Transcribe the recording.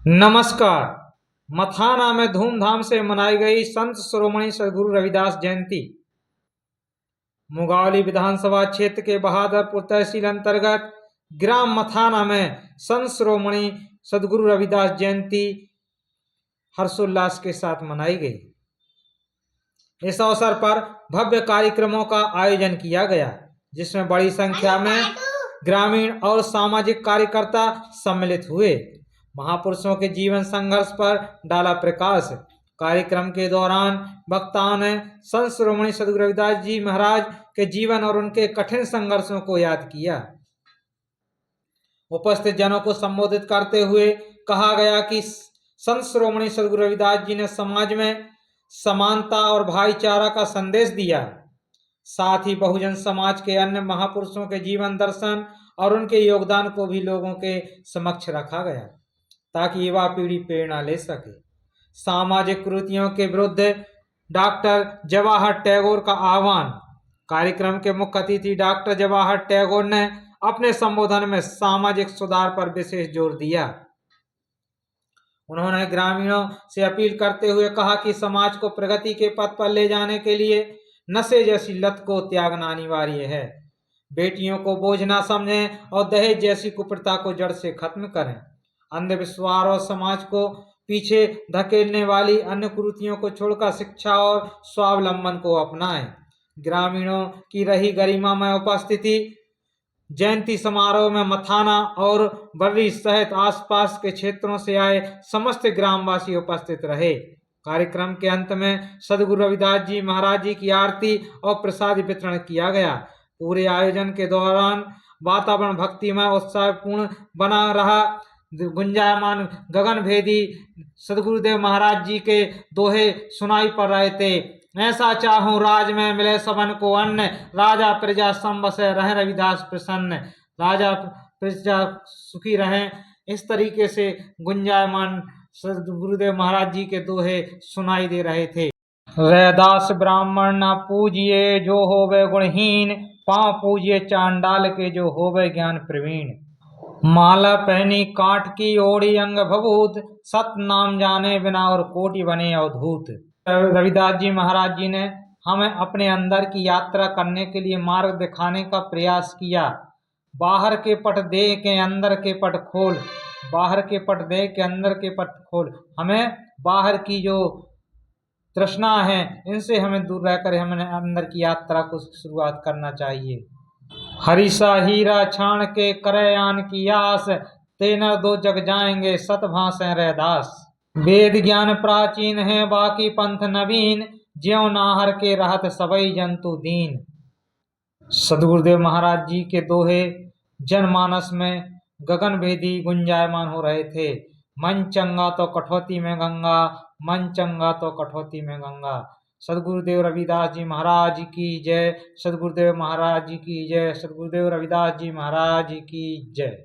नमस्कार। मथाना में धूमधाम से मनाई गई संत शिरोमणि सदगुरु रविदास जयंती। मुगावली विधानसभा क्षेत्र के बहादुरपुर तहसील अंतर्गत ग्राम मथाना में संत शिरोमणि सदगुरु रविदास जयंती हर्षोल्लास के साथ मनाई गई। इस अवसर पर भव्य कार्यक्रमों का आयोजन किया गया, जिसमें बड़ी संख्या में ग्रामीण और सामाजिक कार्यकर्ता सम्मिलित हुए। महापुरुषों के जीवन संघर्ष पर डाला प्रकाश। कार्यक्रम के दौरान वक्ताओं ने संत शिरोमणि सदगुरु रविदास जी महाराज के जीवन और उनके कठिन संघर्षों को याद किया। उपस्थित जनों को संबोधित करते हुए कहा गया कि संत शिरोमणि सदगुरु रविदास जी ने समाज में समानता और भाईचारा का संदेश दिया। साथ ही बहुजन समाज के अन्य महापुरुषों के जीवन दर्शन और उनके योगदान को भी लोगों के समक्ष रखा गया, ताकि युवा पीढ़ी प्रेरणा ले सके। सामाजिक कुरीतियों के विरुद्ध डॉक्टर जवाहर टैगोर का आह्वान। कार्यक्रम के मुख्य अतिथि डॉक्टर जवाहर टैगोर ने अपने संबोधन में सामाजिक सुधार पर विशेष जोर दिया। उन्होंने ग्रामीणों से अपील करते हुए कहा कि समाज को प्रगति के पथ पर ले जाने के लिए नशे जैसी लत को त्यागना अनिवार्य है। बेटियों को बोझ न समझें और दहेज जैसी कुप्रथा को जड़ से खत्म करें। अंधविश्वास और समाज को पीछे धकेलने वाली अन्य कुरीतियों को छोड़कर शिक्षा और स्वावलंबन को अपनाएं। ग्रामीणों की रही गरिमामय उपस्थिति। जयंती समारोह में मथाना और बर्री सहित आसपास के क्षेत्रों से आए समस्त ग्रामवासी उपस्थित रहे। कार्यक्रम के अंत में सदगुरु रविदास जी महाराज जी की आरती और प्रसाद वितरण किया गया। पूरे आयोजन के दौरान वातावरण भक्तिमय उत्साहपूर्ण बना रहा। गुंजायमान गगनभेदी सदगुरुदेव महाराज जी के दोहे सुनाई पड़ रहे थे। ऐसा चाहूं राज में मिले सबन को अन्न, राजा प्रजा संबसे रहें रविदास प्रसन्न, राजा प्रजा सुखी रहें। इस तरीके से गुंजायमान सदगुरुदेव महाराज जी के दोहे सुनाई दे रहे थे। रैदास ब्राह्मण न पूजिए जो होवे गुणहीन, पांव पूजिए चांडाल के जो होवे ज्ञान प्रवीण। माला पहनी काठ की ओढ़ी अंग भभूत, सत नाम जाने बिना और कोटि बने अवधूत। रविदास जी महाराज जी ने हमें अपने अंदर की यात्रा करने के लिए मार्ग दिखाने का प्रयास किया। बाहर के पट दे के अंदर के पट खोल, बाहर के पट दे के अंदर के पट खोल। हमें बाहर की जो तृष्णा है, इनसे हमें दूर रहकर हमें अंदर की यात्रा को शुरुआत करना चाहिए। हरिसा हीरा छाण के करे आन की आस, तेनर दो जग जाएंगे सत भाषे रैदास। वेद ज्ञान प्राचीन है बाकी पंथ नवीन, ज्यों नाहर के रहत सबई जंतु दीन। सदगुरुदेव महाराज जी के दोहे जनमानस में गगनभेदी गुंजायमान हो रहे थे। मन चंगा तो कठौती में गंगा, मन चंगा तो कठौती में गंगा। सदगुरुदेव रविदास जी महाराज की जय। सदगुरुदेव महाराज जी की जय। सदगुरुदेव रविदास जी महाराज की जय।